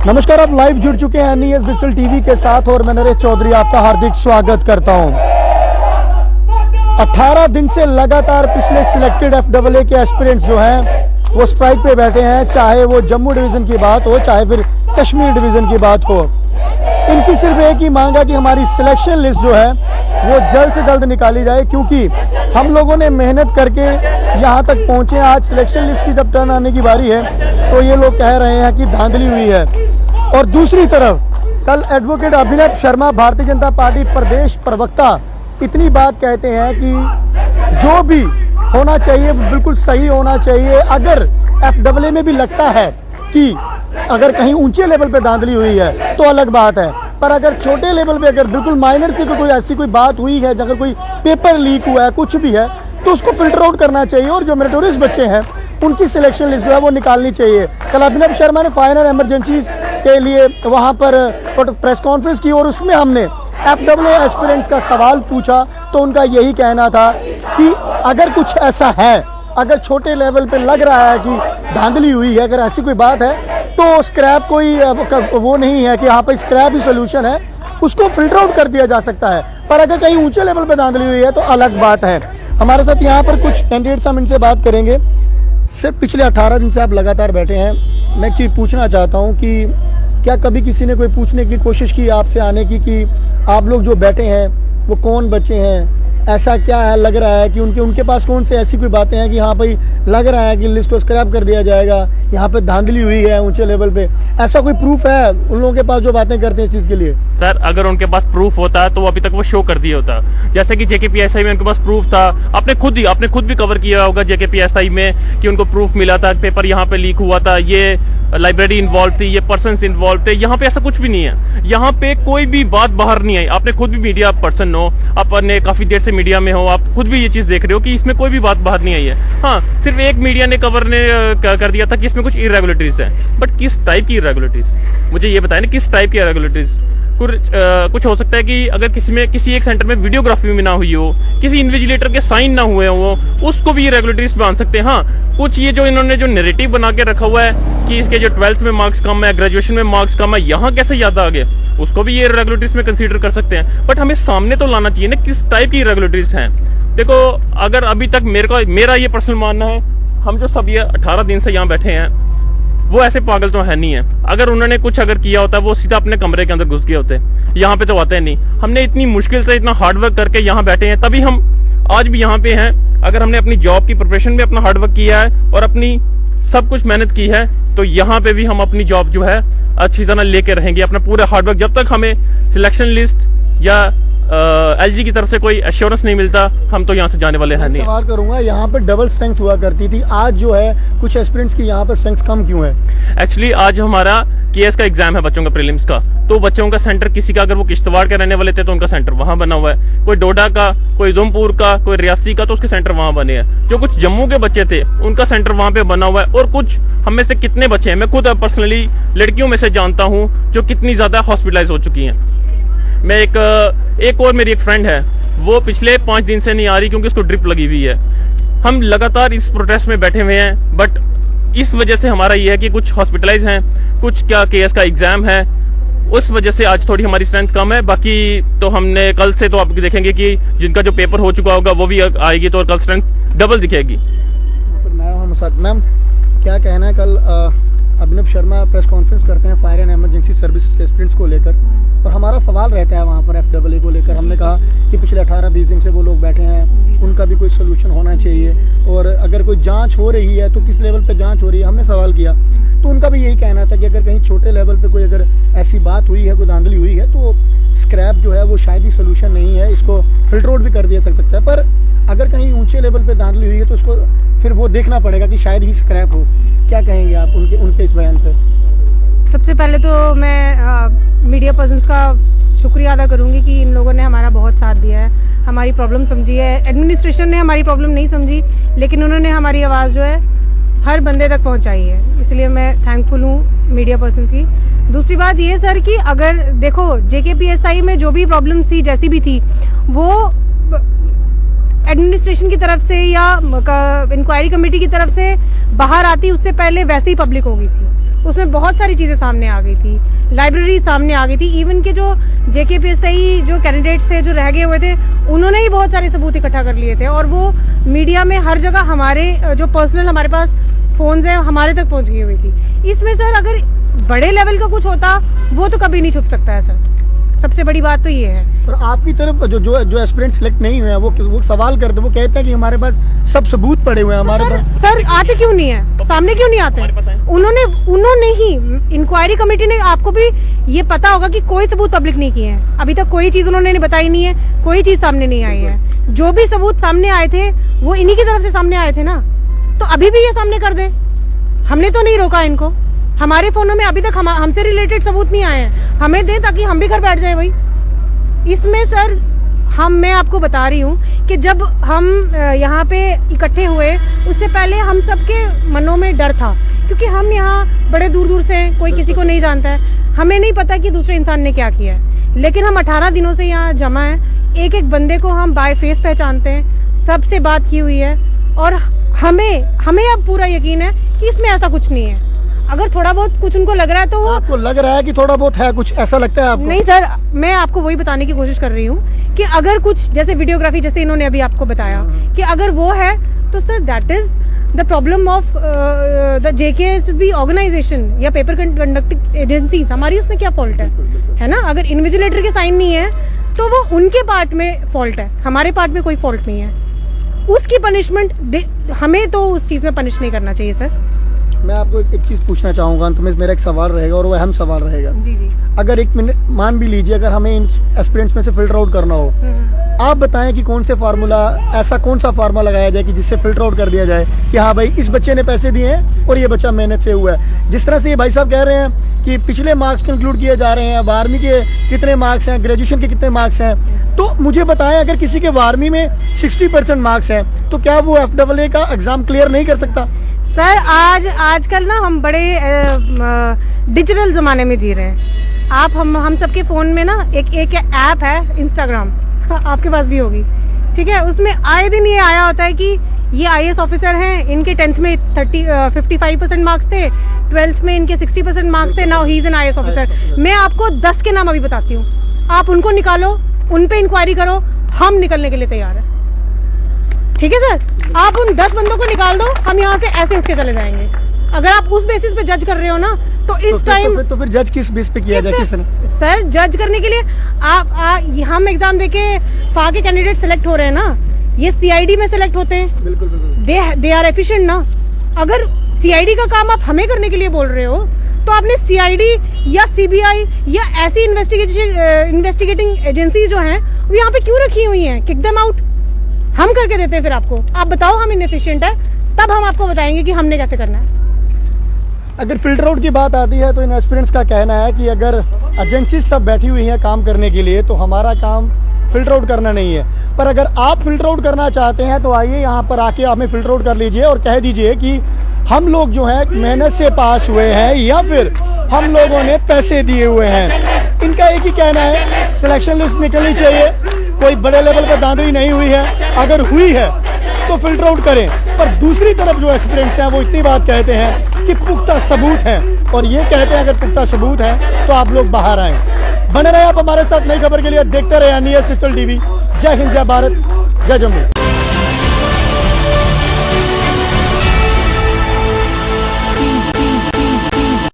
नमस्कार, आप लाइव जुड़ चुके हैं NES डिजिटल टीवी के साथ और मैं नरेश चौधरी आपका हार्दिक स्वागत करता हूं। 18 दिन से लगातार पिछले सिलेक्टेड FAA के एस्पिरेंट्स जो हैं वो स्ट्राइक पे बैठे हैं, चाहे वो जम्मू डिवीजन की बात हो चाहे फिर कश्मीर डिवीजन की बात हो। इनकी सिर्फ एक ही मांग है कि हमारी सिलेक्शन लिस्ट जो है वो जल्द से जल्द निकाली जाए, क्योंकि हम लोगों ने मेहनत करके यहाँ तक पहुँचे। आज सिलेक्शन लिस्ट की जब टर्न आने की बारी है तो ये लोग कह रहे हैं कि धांधली हुई है। और दूसरी तरफ कल एडवोकेट अभिनव शर्मा, भारतीय जनता पार्टी प्रदेश प्रवक्ता, इतनी बात कहते हैं कि जो भी होना चाहिए बिल्कुल सही होना चाहिए। अगर FAA में भी लगता है कि अगर कहीं ऊंचे लेवल पे धांधली हुई है तो अलग बात है, पर अगर छोटे लेवल पे अगर बिल्कुल माइनर से कोई ऐसी कोई बात हुई है, अगर कोई पेपर लीक हुआ है, कुछ भी है, तो उसको फिल्टर आउट करना चाहिए और जो मेरिटोरियस बच्चे हैं उनकी सिलेक्शन लिस्ट जो है वो निकालनी चाहिए। कल अभिनव शर्मा ने फाइनल इमरजेंसी के लिए वहां पर प्रेस कॉन्फ्रेंस की और उसमें हमने FAA एस्पिरेंट्स का सवाल पूछा तो उनका यही कहना था कि अगर कुछ ऐसा है, अगर छोटे लेवल पे लग रहा है कि धांधली हुई है, अगर ऐसी कोई बात है तो स्क्रैप कोई वो नहीं है कि यहाँ पर स्क्रैप ही सोल्यूशन है, उसको फिल्टर आउट कर दिया जा सकता है। पर अगर कहीं ऊंचे लेवल पे धांधली हुई है तो अलग बात है। हमारे साथ यहाँ पर कुछ कैंडिडेट्स हम इनसे बात करेंगे। सिर्फ पिछले 18 दिन से आप लगातार बैठे हैं, मैं एक चीज़ पूछना चाहता हूँ कि क्या कभी किसी ने कोई पूछने की कोशिश की आपसे आने की कि आप लोग जो बैठे हैं वो कौन बच्चे हैं, ऐसा क्या है, लग रहा है कि उनके पास कौन से ऐसी कोई बातें हैं कि हाँ भाई लग रहा है कि लिस्ट को स्क्रैप कर दिया जाएगा, यहाँ पे धांधली हुई है ऊंचे लेवल पे, ऐसा कोई प्रूफ है उन लोगों के पास जो बातें करते हैं इस चीज के लिए? सर, अगर उनके पास प्रूफ होता तो अभी तक वो शो कर दिया होता। जैसे कि JKPSI में उनके पास प्रूफ था, आपने खुद भी कवर किया होगा JKPSI में कि उनको प्रूफ मिला था, पेपर यहाँ पे लीक हुआ था, ये लाइब्रेरी इन्वॉल्व थी, ये पर्सन्स इन्वॉल्व थे। यहाँ पे ऐसा कुछ भी नहीं है, यहाँ पे कोई भी बात बाहर नहीं आई। आपने खुद भी मीडिया पर्सन हो, आपने काफी देर से मीडिया में हो, आप खुद भी ये चीज देख रहे हो कि इसमें कोई भी बात बाहर नहीं आई है। हाँ, सिर्फ एक मीडिया ने कवर ने कर दिया था कि इसमें कुछ इरेगुलरिटीज है, बट किस टाइप की इरेगुलरिटीज, मुझे ये बताया ना, किस टाइप की इरेगुलरिटीज? कुछ हो सकता है कि अगर किसी एक सेंटर में वीडियोग्राफी में ना हुई हो, किसी इन्विजिलेटर के साइन ना हुए हो, उसको भी रेगुलेटरीज मान सकते हैं। हाँ, कुछ ये जो इन्होंने जो नैरेटिव बना के रखा हुआ है कि इसके जो 12th में मार्क्स कम है, ग्रेजुएशन में मार्क्स कम है, यहाँ कैसे याद आ गए, उसको भी ये रेगुलेटरीज में कंसीडर कर सकते हैं। बट हमें सामने तो लाना चाहिए ना किस टाइप की रेगुलेटरीज हैं। देखो, अगर अभी तक मेरा ये पर्सनल मानना है, हम जो सब ये 18 दिन से यहाँ बैठे हैं वो ऐसे पागल तो है नहीं है। अगर उन्होंने कुछ अगर किया होता वो सीधा अपने कमरे के अंदर घुस गए होते, यहाँ पे तो आते नहीं। हमने इतनी मुश्किल से इतना हार्डवर्क करके यहाँ बैठे हैं, तभी हम आज भी यहाँ पे हैं। अगर हमने अपनी जॉब की प्रिपरेशन में अपना हार्डवर्क किया है और अपनी सब कुछ मेहनत की है तो यहाँ पे भी हम अपनी जॉब जो है अच्छी तरह लेके रहेंगे, अपना पूरा हार्डवर्क। जब तक हमें सिलेक्शन लिस्ट या LG की तरफ से कोई एश्योरेंस नहीं मिलता, हम तो यहाँ से जाने वाले हैं नहीं। सवाल करूंगा, यहाँ पे डबल स्ट्रेंथ हुआ करती थी, आज जो है कुछ एस्पिरेंट्स की यहाँ पे स्ट्रेंथ कम क्यों है? एक्चुअली आज हमारा KS का एग्जाम है बच्चों का, प्रीलिम्स का, तो बच्चों का सेंटर किसी का, अगर वो किश्तवाड़ के रहने वाले थे तो उनका सेंटर वहां बना हुआ है, कोई डोडा का, कोई उधमपुर का, कोई रियासी का, तो उसके सेंटर वहां बने हैं। जो कुछ जम्मू के बच्चे थे उनका सेंटर वहां पे बना हुआ है। और कुछ हम में से कितने बच्चे हैं, मैं खुद पर्सनली लड़कियों में से जानता हूँ जो कितनी ज्यादा हॉस्पिटलाइज हो चुकी हैं। मैं एक और मेरी एक फ्रेंड है, वो पिछले 5 दिन से नहीं आ रही क्योंकि उसको ड्रिप लगी हुई है। हम लगातार इस प्रोटेस्ट में बैठे हुए हैं, बट इस वजह से हमारा ये है कि कुछ हॉस्पिटलाइज हैं, कुछ क्या KS का एग्जाम है, उस वजह से आज थोड़ी हमारी स्ट्रेंथ कम है। बाकी तो हमने कल से तो आप देखेंगे कि जिनका जो पेपर हो चुका होगा वो भी आएगी तो कल स्ट्रेंथ डबल दिखेगी। मैम, क्या कहना है, कल अभिनव शर्मा प्रेस कॉन्फ्रेंस करते हैं फायर एंड इमरजेंसी सर्विसेज के एस्पिरेंट्स को लेकर, और हमारा सवाल रहता है वहाँ पर FAA को लेकर। हमने कहा कि पिछले 18-20 दिन से वो लोग बैठे हैं, उनका भी कोई सोल्यूशन होना चाहिए, और अगर कोई जांच हो रही है तो किस लेवल पे जांच हो रही है, हमने सवाल किया तो उनका भी यही कहना था कि अगर कहीं छोटे लेवल पे कोई अगर ऐसी बात हुई है, कोई धांधली हुई है, तो स्क्रैप जो है वो शायद ही सोल्यूशन नहीं है, इसको फिल्टर आउट भी कर दिया सकता है। पर अगर कहीं ऊंचे लेवल पे धांधली हुई है तो उसको फिर वो देखना पड़ेगा कि शायद ही स्क्रैप हो। क्या कहेंगे आप उनके इस बयान पे? सबसे पहले तो मैं मीडिया पर्सन्स का शुक्रिया अदा करूंगी कि इन लोगों ने हमारा बहुत साथ दिया है, हमारी प्रॉब्लम समझी है। एडमिनिस्ट्रेशन ने हमारी प्रॉब्लम नहीं समझी, लेकिन उन्होंने हमारी आवाज़ जो है हर बंदे तक पहुंचाई है, इसलिए मैं थैंकफुल हूँ मीडिया पर्सन की। दूसरी बात ये सर कि अगर देखो JKPSI में जो भी प्रॉब्लम्स थी, जैसी भी थी, वो एडमिनिस्ट्रेशन की तरफ से या इंक्वायरी कमेटी की तरफ से बाहर आती, उससे पहले वैसे ही पब्लिक हो गई थी। उसमें बहुत सारी चीजें सामने आ गई थी, लाइब्रेरी सामने आ गई थी। इवन के जो JKPSI जो कैंडिडेट्स थे जो रह गए हुए थे, उन्होंने ही बहुत सारे सबूत इकट्ठा कर लिए थे और वो मीडिया में हर जगह हमारे जो पर्सनल हमारे पास फोन्स हैं हमारे तक पहुंच गई हुई थी। इसमें सर अगर बड़े लेवल का कुछ होता वो तो कभी नहीं छुप सकता है सर, सबसे बड़ी बात तो ये है। और आपकी तरफ जो एस्पिरेंट सिलेक्ट नहीं हुए हैं वो सवाल करते, वो कहते हैं कि हमारे पास सब सबूत पड़े हुए हैं हमारे पास। सर आते क्यों नहीं है, सामने क्यों नहीं आते हैं? उन्होंने ही इंक्वायरी कमेटी ने, आपको भी ये पता होगा कि कोई सबूत पब्लिक नहीं किए हैं अभी तक, कोई चीज उन्होंने बताई नहीं है, कोई चीज सामने नहीं आई है। जो भी सबूत सामने आए थे वो इन्हीं की तरफ से सामने आए थे ना, तो अभी भी ये सामने कर दे। हमने तो नहीं रोका इनको, हमारे फोनों में अभी तक हमसे रिलेटेड सबूत नहीं आए हैं, हमें दे ताकि हम भी घर बैठ जाए। वही इसमें सर मैं आपको बता रही हूँ कि जब हम यहाँ पे इकट्ठे हुए उससे पहले हम सबके मनों में डर था, क्योंकि हम यहाँ बड़े दूर दूर से, कोई किसी को नहीं जानता है, हमें नहीं पता कि दूसरे इंसान ने क्या किया है। लेकिन हम 18 दिनों से यहाँ जमा है, एक एक बंदे को हम बाय फेस पहचानते हैं, सबसे बात की हुई है और हमें अब पूरा यकीन है कि इसमें ऐसा कुछ नहीं है। अगर थोड़ा बहुत कुछ उनको लग रहा है तो आपको लग रहा है कि थोड़ा बहुत है, कुछ ऐसा लगता है आपको? नहीं सर, मैं आपको वही बताने की कोशिश कर रही हूँ कि अगर कुछ जैसे वीडियोग्राफी जैसे इन्होंने अभी आपको बताया कि अगर वो है तो sir that is the problem of the JKSB organisation या पेपर कंडक्टिंग एजेंसीज। हमारी उसमें क्या फॉल्ट है ना? अगर इन्विजिलेटर के साइन नहीं है तो वो उनके पार्ट में फॉल्ट है, हमारे पार्ट में कोई फॉल्ट नहीं है। उसकी पनिशमेंट हमें तो उस चीज में पनिश नहीं करना चाहिए सर। मैं आपको एक चीज पूछना चाहूंगा, अंत में मेरा एक सवाल रहेगा और वो अहम सवाल रहेगा। जी जी। अगर एक मिनट मान भी लीजिए, अगर हमें इन एस्पिरेंट्स में से फिल्टर आउट करना हो, आप बताएं कि कौन सा फार्मूला लगाया जाए कि जिससे फिल्टर आउट कर दिया जाए कि हाँ भाई इस बच्चे ने पैसे दिए हैं और ये बच्चा मेहनत से हुआ है। जिस तरह से ये भाई साहब कह रहे हैं कि पिछले मार्क्स इंक्लूड किए जा रहे हैं, 12वीं के कितने मार्क्स हैं, ग्रेजुएशन के कितने मार्क्स हैं, तो मुझे बताएं अगर किसी के 12वीं में 60% मार्क्स हैं तो क्या वो FAA का एग्जाम क्लियर नहीं कर सकता? सर आजकल ना हम बड़े डिजिटल जमाने में जी रहे हैं। आप हम सबके फोन में ना एक ऐप है इंस्टाग्राम, आपके पास भी होगी, ठीक है? उसमें आए दिन ये आया होता है कि ये IAS ऑफिसर हैं, इनके 10th में 55% मार्क्स थे, 12th में इनके 60% मार्क्स थे, now he is an IAS officer. मैं आपको 10 के नाम अभी बताती हूँ, आप उनको निकालो, उन पे इंक्वायरी करो, हम निकलने के लिए तैयार है। ठीक है सर, आप उन 10 बंदों को निकाल दो, हम यहाँ से ऐसे उठ के चले जाएंगे। अगर आप उस बेसिस पे जज कर रहे हो ना तो इस टाइम तो फिर जज किस बेस पे किया जाए? किसने? सर जज करने के लिए हम एग्जाम देके फा के कैंडिडेट सेलेक्ट हो रहे हैं ना, ये CID में सेलेक्ट होते हैं। बिल्कुल बिल्कुल। दे आर एफिशिएंट ना। अगर CID का काम आप हमें करने के लिए बोल रहे हो तो आपने CID या CBI या ऐसी इन्वेस्टिगेटिंग एजेंसी जो हैं वो यहाँ पे क्यों रखी हुई हैं? किक देम आउट, हम करके देते हैं। फिर आपको आप बताओ हम इनएफिशिएंट है, तब हम आपको बताएंगे कि हमने कैसे करना है। अगर फिल्टर आउट की बात आती है तो इन एस्पिरेंट्स का कहना है कि अगर एजेंसी सब बैठी हुई हैं काम करने के लिए तो हमारा काम फिल्टर आउट करना नहीं है। पर अगर आप फिल्टर आउट करना चाहते हैं तो आइए यहाँ पर आके हमें फिल्टर आउट कर लीजिए और कह दीजिए कि हम लोग जो है मेहनत से पास हुए हैं या फिर हम लोगों ने पैसे दिए हुए हैं। इनका एक ही कहना है सिलेक्शन लिस्ट निकलनी चाहिए, कोई बड़े लेवल पर धांधली नहीं हुई है, अगर हुई है तो फिल्टर आउट करें। पर दूसरी तरफ जो एस्पिरेंट्स हैं वो इतनी बात कहते हैं कि पुख्ता सबूत हैं और ये कहते हैं अगर पुख्ता सबूत है तो आप लोग बाहर आए। बने रहे आप हमारे साथ नई खबर के लिए, देखते रहे NES डिजिटल TV। जय हिंद, जय भारत, जय जम्मू।